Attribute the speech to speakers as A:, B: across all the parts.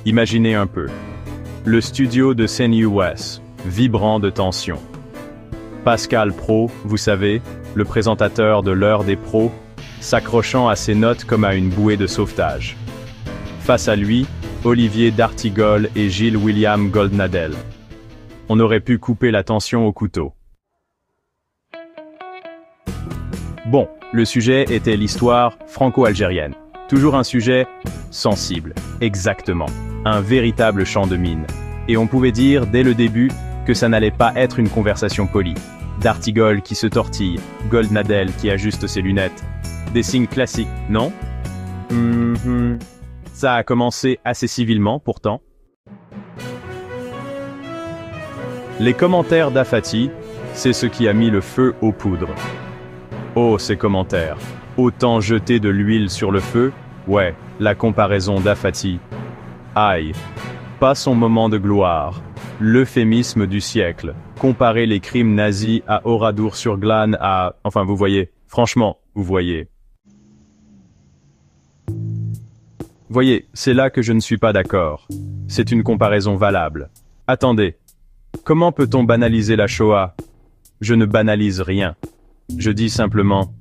A: Imaginez un peu. Le studio de CNews, vibrant de tension. Pascal Praud, vous savez, le présentateur de l'heure des pros, s'accrochant à ses notes comme à une bouée de sauvetage. Face à lui, Olivier d'Artigol et Gilles William Goldnadel. On aurait pu couper la tension au couteau. Bon, le sujet était l'histoire franco-algérienne. Toujours un sujet sensible, exactement. Un véritable champ de mine. Et on pouvait dire, dès le début, que ça n'allait pas être une conversation polie. D'Artigol qui se tortille, Goldnadel qui ajuste ses lunettes. Des signes classiques, non? Ça a commencé assez civilement, pourtant. Les commentaires d'Afati, c'est ce qui a mis le feu aux poudres. Oh, ces commentaires. Autant jeter de l'huile sur le feu? Ouais, la comparaison d'Afati. Aïe. Pas son moment de gloire. L'euphémisme du siècle. Comparer les crimes nazis à Oradour-sur-Glane à... Enfin, vous voyez. Franchement, vous voyez. Voyez, c'est là que je ne suis pas d'accord. C'est une comparaison valable. Attendez. Comment peut-on banaliser la Shoah? Je ne banalise rien. Je dis simplement,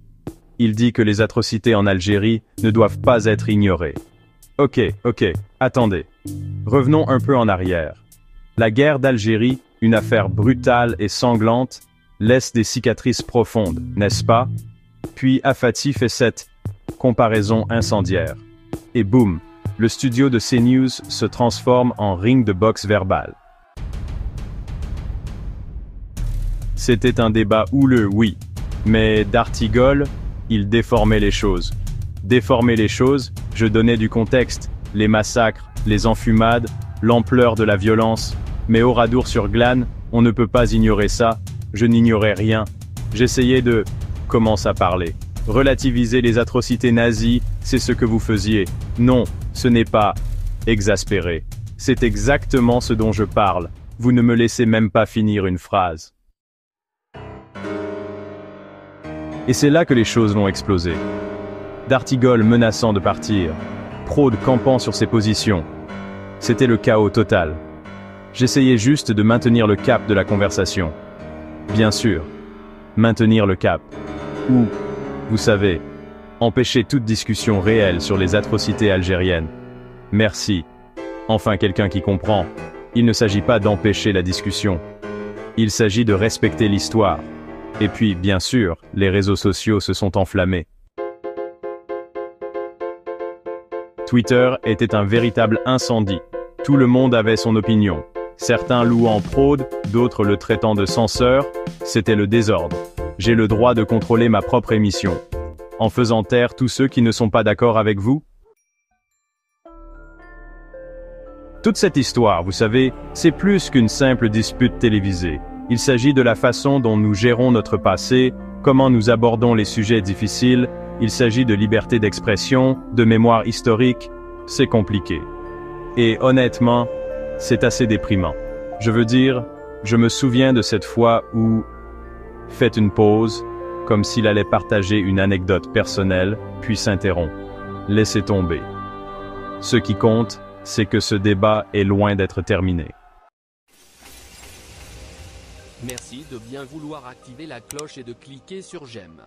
A: il dit que les atrocités en Algérie ne doivent pas être ignorées. Ok, attendez. Revenons un peu en arrière. La guerre d'Algérie, une affaire brutale et sanglante, laisse des cicatrices profondes, n'est-ce pas? Puis Afati fait cette comparaison incendiaire. Et boum, le studio de CNews se transforme en ring de boxe verbale. C'était un débat houleux, oui. Mais d'Artigol, il déformait les choses. Déformer les choses, je donnais du contexte, les massacres, les enfumades, l'ampleur de la violence. Mais Oradour-sur-Glane, on ne peut pas ignorer ça, je n'ignorais rien. J'essayais de... Commence à parler. Relativiser les atrocités nazies, c'est ce que vous faisiez. Non, ce n'est pas... exaspéré. C'est exactement ce dont je parle. Vous ne me laissez même pas finir une phrase. Et c'est là que les choses vont exploser. D'Artigol menaçant de partir, Praud campant sur ses positions. C'était le chaos total. J'essayais juste de maintenir le cap de la conversation. Bien sûr, maintenir le cap. Ou, vous savez, empêcher toute discussion réelle sur les atrocités algériennes. Merci. Enfin quelqu'un qui comprend. Il ne s'agit pas d'empêcher la discussion. Il s'agit de respecter l'histoire. Et puis, bien sûr, les réseaux sociaux se sont enflammés. Twitter était un véritable incendie. Tout le monde avait son opinion. Certains louant Praud, d'autres le traitant de censeur. C'était le désordre. J'ai le droit de contrôler ma propre émission. En faisant taire tous ceux qui ne sont pas d'accord avec vous? Toute cette histoire, vous savez, c'est plus qu'une simple dispute télévisée. Il s'agit de la façon dont nous gérons notre passé, comment nous abordons les sujets difficiles, il s'agit de liberté d'expression, de mémoire historique, c'est compliqué. Et honnêtement, c'est assez déprimant. Je veux dire, je me souviens de cette fois où, faites une pause, comme s'il allait partager une anecdote personnelle, puis s'interrompt. Laissez tomber. Ce qui compte, c'est que ce débat est loin d'être terminé.
B: Merci de bien vouloir activer la cloche et de cliquer sur j'aime.